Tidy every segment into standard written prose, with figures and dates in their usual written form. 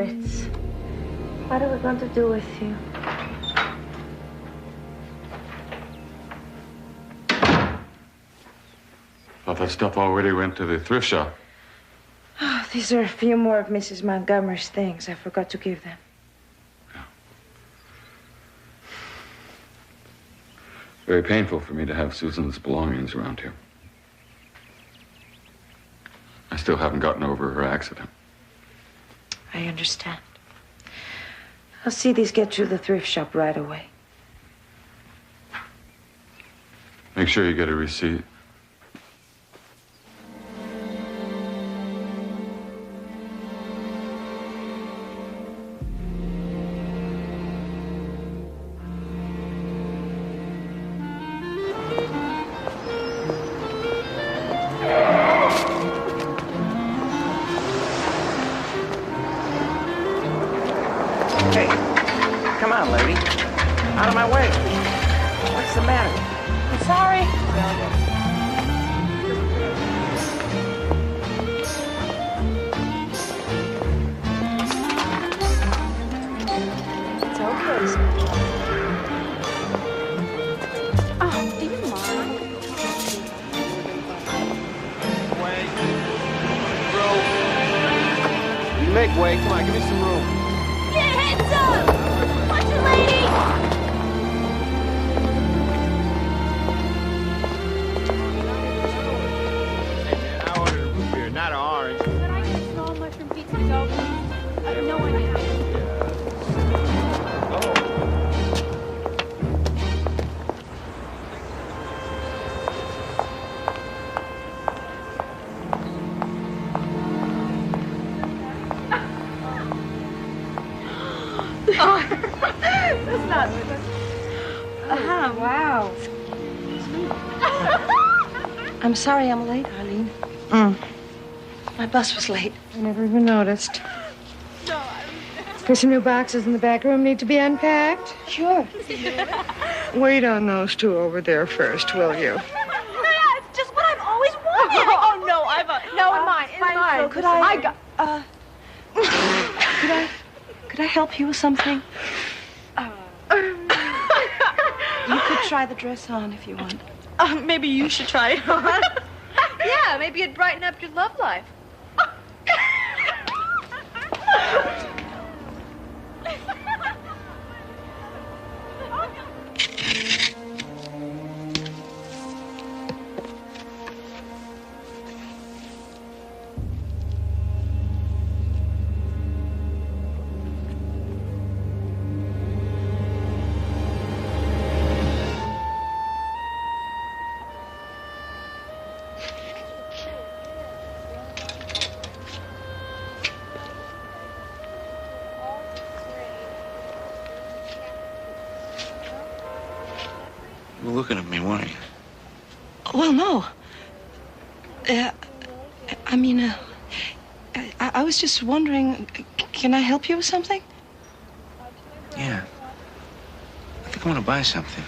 favorites. What are we going to do with you? Thought that stuff already went to the thrift shop. Oh, these are a few more of Mrs. Montgomery's things. I forgot to give them. Yeah. Very painful for me to have Susan's belongings around here. I still haven't gotten over her accident. I understand. I'll see these get through the thrift shop right away. Make sure you get a receipt. Hey, come on, lady. Out of my way. What's the matter? I'm sorry. It's okay, sir. Oh, do you mind? Wait. Bro. You make way. Come on, give me some room. Get heads up! Watch it, lady! Hey, man, I ordered a root beer, not an orange. Could I get a small mushroom pizza to go, please? I have no idea. That's not... wow. I'm sorry I'm late, Arlene. My bus was late. I never even noticed. There's some new boxes in the back room need to be unpacked. Sure. Wait on those two over there first, will you? Yeah, it's just what I've always wanted. Oh, no, I've... No, in mine, in mine. Could I... Could I help you with something? You could try the dress on if you want. Maybe you should try it on. Yeah, maybe it'd brighten up your love life. You were looking at me, weren't you? Well, no. I was just wondering, can I help you with something? Yeah. I think I want to buy something.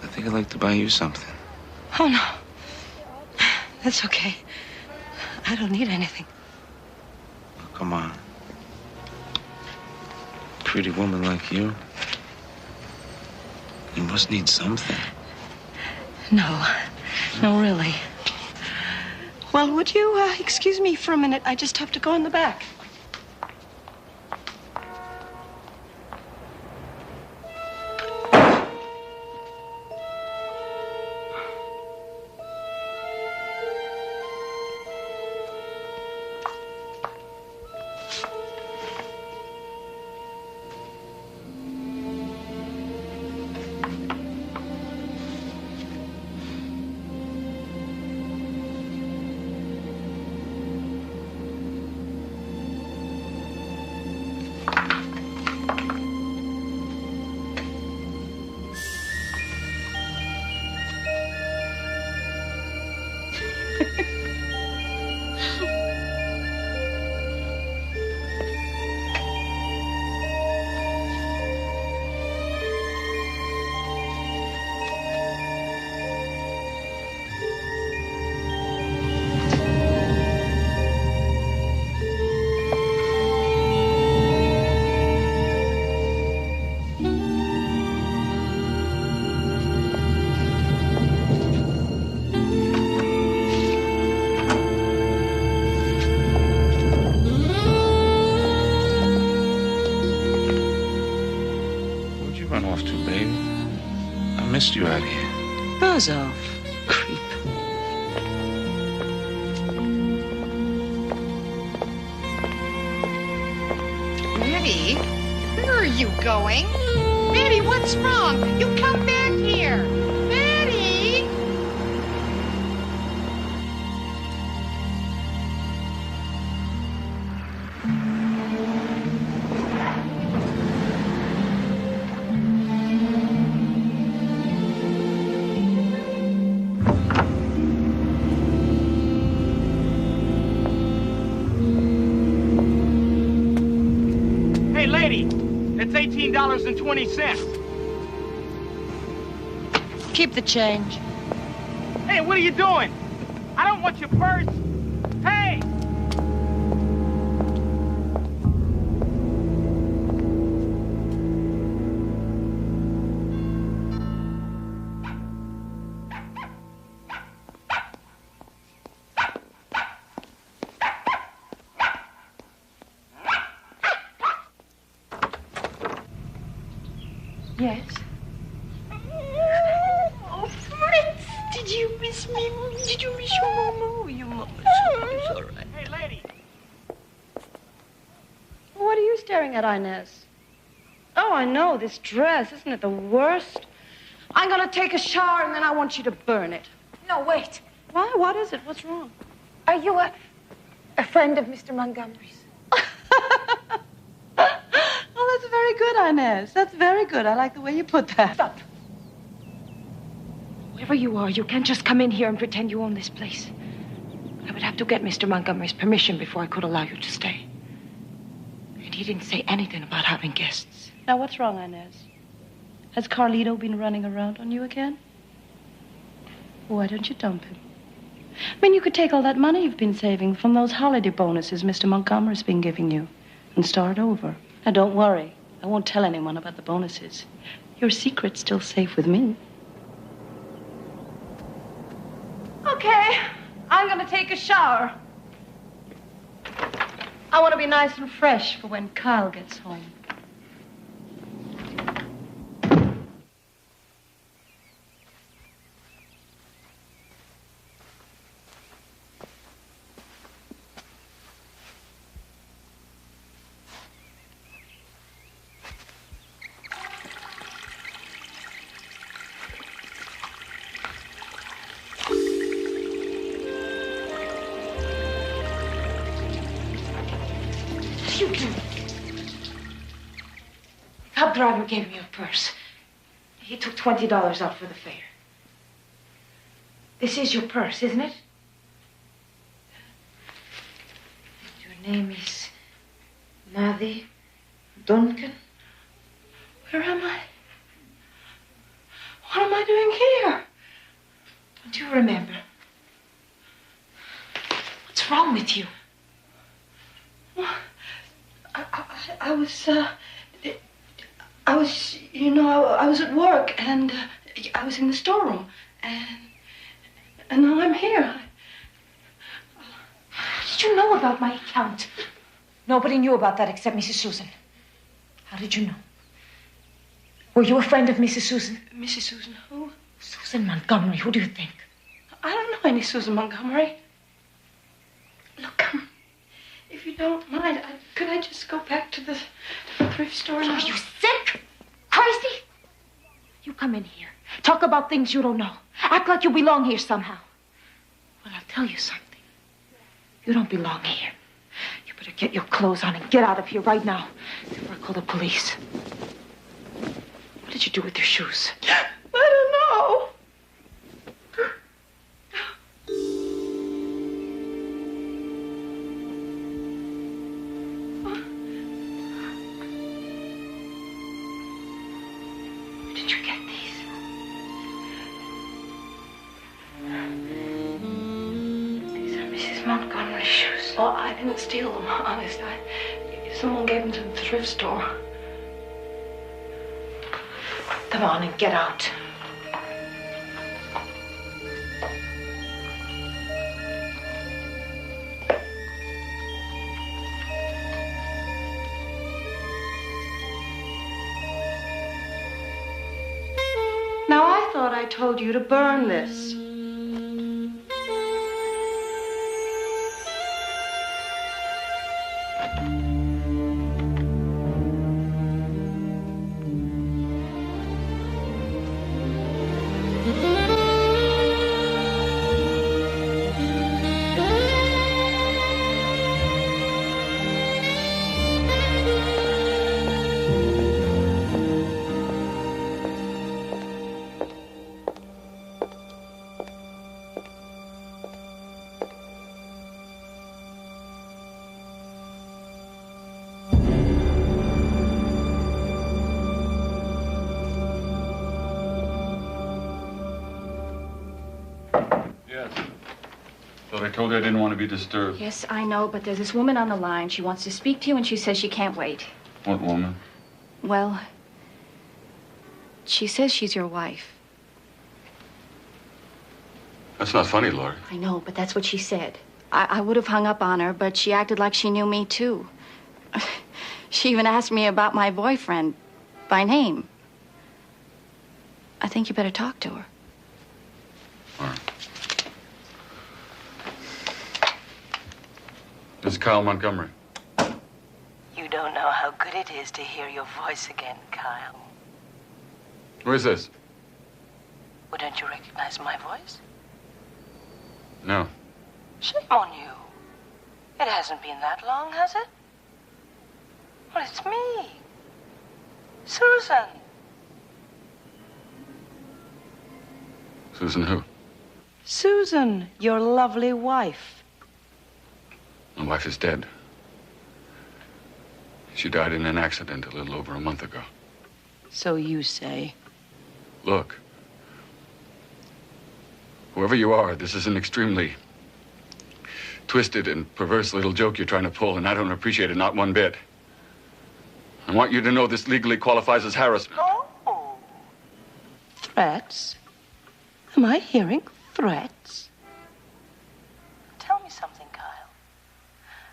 I think I'd like to buy you something. Oh, no. That's okay. I don't need anything. Oh, come on. A pretty woman like you. You must need something. No. No, really. Well, would you excuse me for a minute? I just have to go in the back. missed you out here. Buzz off, creep. Betty, where are you going? Betty, what's wrong? You come back here. Betty! Hey, lady, it's $18.20. Keep the change. Hey, what are you doing? I don't want your purse. Hey! Yes? Oh, Fritz, did you miss me? Did you miss your mama? Your mama's all right. Hey, lady! What are you staring at, Inez? Oh, I know, this dress. Isn't it the worst? I'm gonna take a shower and then I want you to burn it. No, wait. Why? What is it? What's wrong? Are you a friend of Mr. Montgomery's? Oh, that's very good, Inez. That's very good. I like the way you put that. Stop. Whoever you are, you can't just come in here and pretend you own this place. I would have to get Mr. Montgomery's permission before I could allow you to stay. And he didn't say anything about having guests. Now, what's wrong, Inez? Has Carlito been running around on you again? Why don't you dump him? I mean, you could take all that money you've been saving from those holiday bonuses Mr. Montgomery's been giving you and start over. Now, don't worry. I won't tell anyone about the bonuses. Your secret's still safe with me. Okay, I'm gonna take a shower. I want to be nice and fresh for when Kyle gets home. You do. The cab driver gave me your purse. He took $20 out for the fare. This is your purse, isn't it? Your name is Maddie Duncan? Where am I? What am I doing here? Don't you remember? What's wrong with you? I was, you know, I was at work and I was in the storeroom and now I'm here. How did you know about my account? Nobody knew about that except Mrs. Susan. How did you know? Were you a friend of Mrs. Susan? Mrs. Susan who? Susan Montgomery. Who do you think? I don't know any Susan Montgomery. Look, if you don't mind, could I just go back to the thrift store now? Are you sick? Crazy? You come in here. Talk about things you don't know. Act like you belong here somehow. Well, I'll tell you something. You don't belong here. You better get your clothes on and get out of here right now before I call the police. What did you do with your shoes? I don't know. Where did you get these? These are Mrs. Montgomery's shoes. Oh, I didn't steal them, honest. Someone gave them to the thrift store. Put them on and get out. Now, I thought told you to burn this. Yes. Thought I told you I didn't want to be disturbed. Yes, I know, but there's this woman on the line. She wants to speak to you, and she says she can't wait. What woman? Well, she says she's your wife. That's not funny, Lori. I know, but that's what she said. I would have hung up on her, but she acted like she knew me, too. She even asked me about my boyfriend by name. I think you better talk to her. All right. This is Kyle Montgomery. You don't know how good it is to hear your voice again, Kyle. Who is this? Well, don't you recognize my voice? No. Shame on you. It hasn't been that long, has it? Well, it's me. Susan. Susan who? Susan, your lovely wife. My wife is dead. She died in an accident a little over a month ago. So you say. Look. Whoever you are, this is an extremely twisted and perverse little joke you're trying to pull, and I don't appreciate it, not one bit. I want you to know this legally qualifies as harassment. Oh. Threats? Am I hearing threats? Tell me something, Kyle.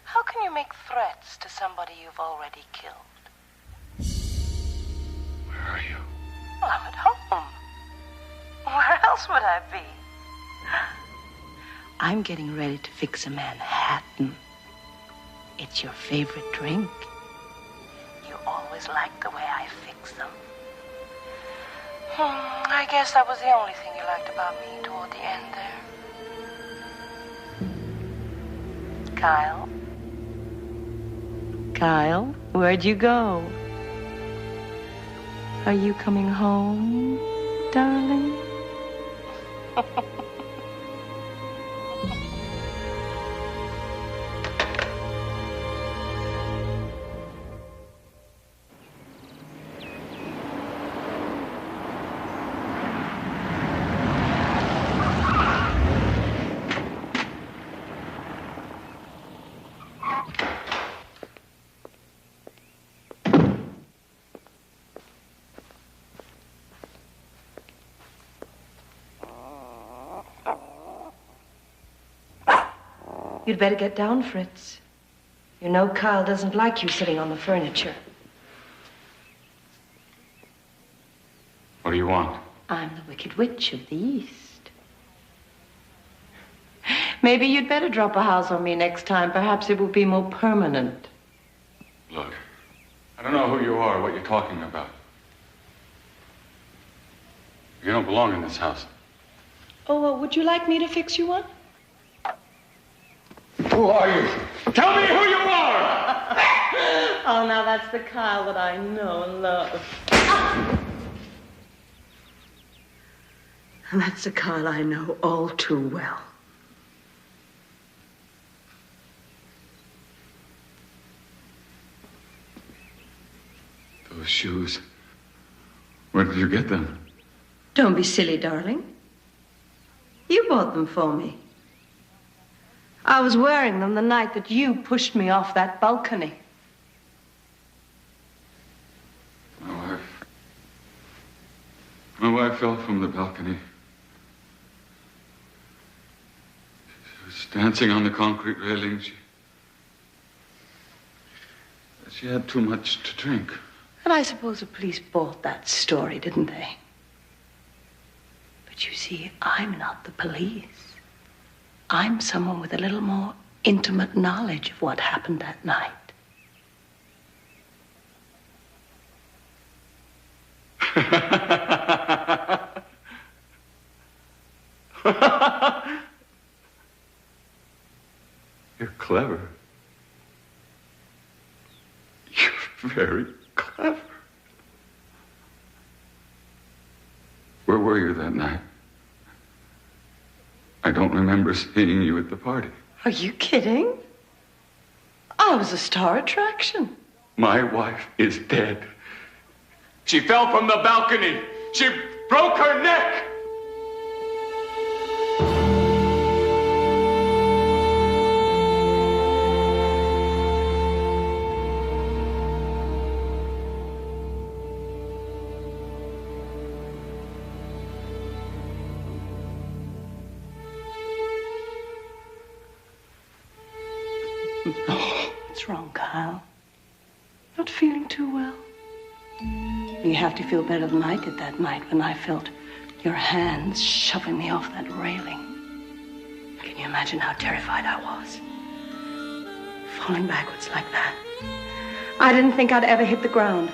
How can you make threats to somebody you've already killed? Where are you? Well, I'm at home. Where else would I be? I'm getting ready to fix a Manhattan. It's your favorite drink. You always liked the way I fix them. I guess that was the only thing you liked about me toward the end there. Kyle? Kyle, where'd you go? Are you coming home, darling? You'd better get down, Fritz. You know Kyle doesn't like you sitting on the furniture. What do you want? I'm the Wicked Witch of the East. Maybe you'd better drop a house on me next time. Perhaps it will be more permanent. Look, I don't know who you are, what you're talking about. You don't belong in this house. Oh, well, would you like me to fix you one? Who are you? Tell me who you are! Oh, now that's the Kyle that I know and love. And that's the Kyle I know all too well. Those shoes. Where did you get them? Don't be silly, darling. You bought them for me. I was wearing them the night that you pushed me off that balcony. My wife fell from the balcony. She was dancing on the concrete railing. She had too much to drink. And I suppose the police bought that story, didn't they? But But you see, I'm not the police. I'm someone with a little more intimate knowledge of what happened that night. You're clever. You're very clever. Where were you that night? I don't remember seeing you at the party. Are you kidding? I was a star attraction. My wife is dead. She fell from the balcony. She broke her neck. What's wrong, Kyle? Not feeling too well? You have to feel better than I did that night when I felt your hands shoving me off that railing. Can you imagine how terrified I was? Falling backwards like that. I didn't think I'd ever hit the ground.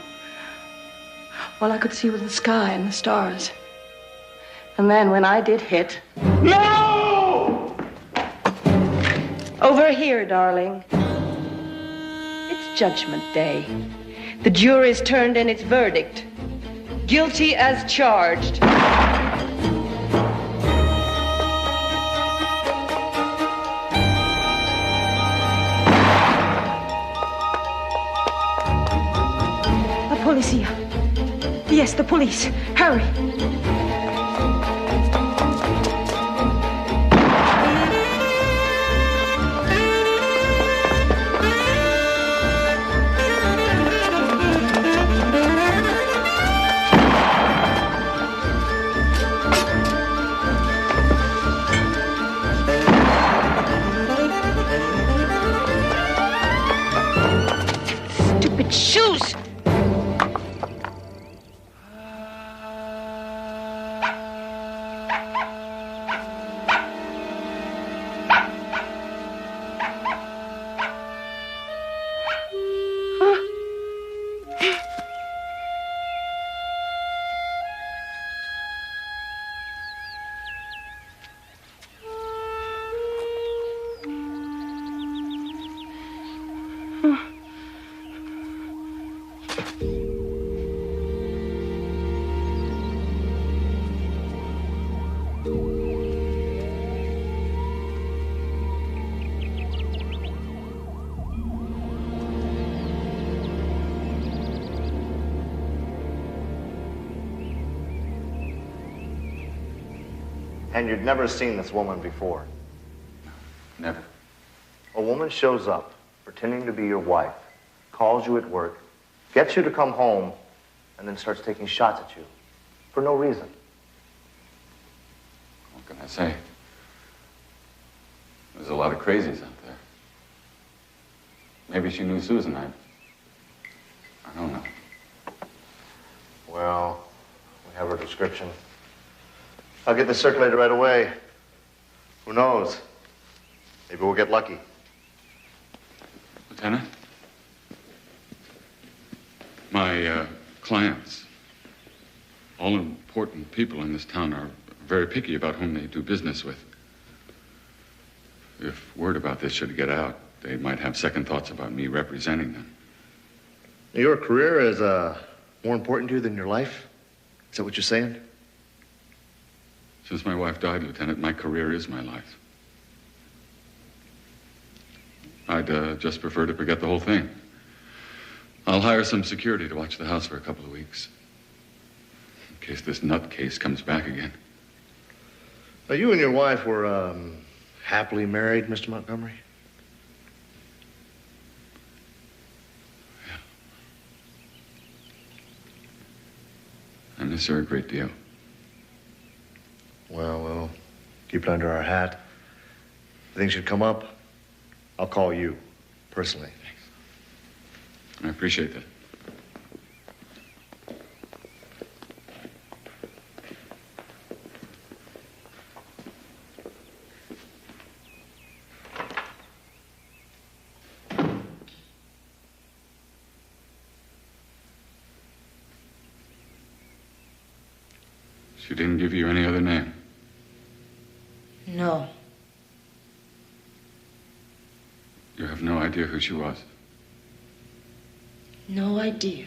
All I could see was the sky and the stars. And then when I did hit... No! Over here, darling. It's Judgment Day. The jury's turned in its verdict. Guilty as charged. La policia. Yes, the police. Hurry. Shoes! And you'd never seen this woman before? Never. A woman shows up, pretending to be your wife, calls you at work, gets you to come home, and then starts taking shots at you for no reason. What can I say? There's a lot of crazies out there. Maybe she knew Susan. I don't know. Well, we have her description. I'll get this circulated right away. Who knows? Maybe we'll get lucky. Lieutenant? My clients, all important people in this town, are very picky about whom they do business with. If word about this should get out, they might have second thoughts about me representing them. Your career is more important to you than your life? Is that what you're saying? Since my wife died, Lieutenant, my career is my life. I'd just prefer to forget the whole thing. I'll hire some security to watch the house for a couple of weeks. In case this nutcase comes back again. Now, you and your wife were happily married, Mr. Montgomery? Yeah. I miss her a great deal. Well, we'll keep it under our hat. If things should come up, I'll call you, personally. Thanks. I appreciate that. She didn't give you any other name? No. You have no idea who she was? No idea.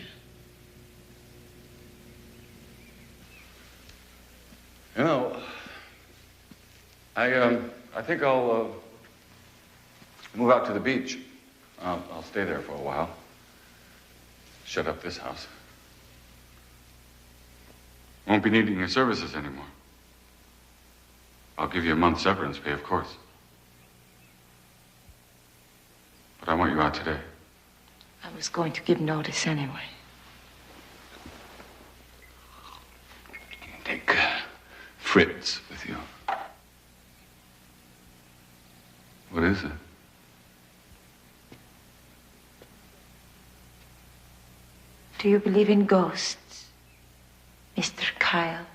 You know, I think I'll move out to the beach. I'll stay there for a while. Shut up this house. Won't be needing your services anymore. I'll give you a month's severance pay, of course. But I want you out today. I was going to give notice anyway. Take Fritz with you. What is it? Do you believe in ghosts, Mr. Kyle?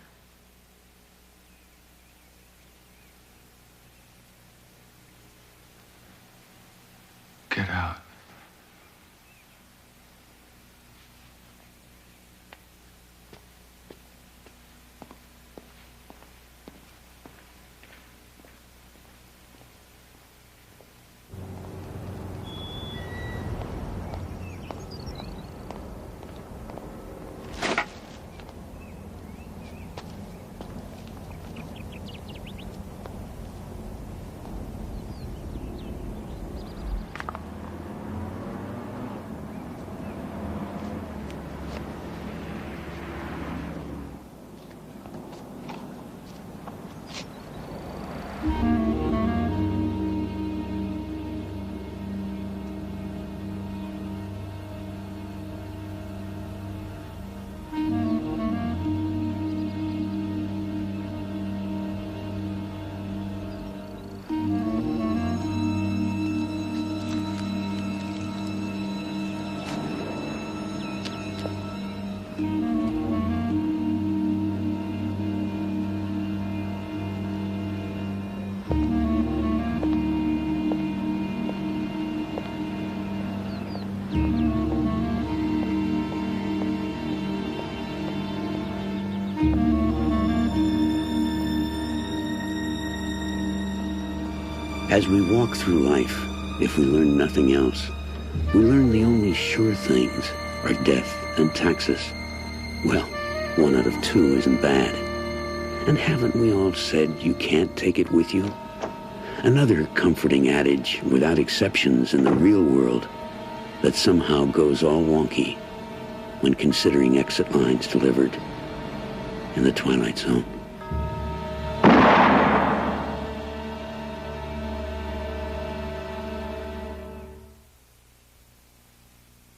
Get out. As we walk through life, if we learn nothing else, we learn the only sure things are death and taxes. Well, 1 out of 2 isn't bad. And haven't we all said you can't take it with you? Another comforting adage, without exceptions in the real world, that somehow goes all wonky when considering exit lines delivered in the Twilight Zone.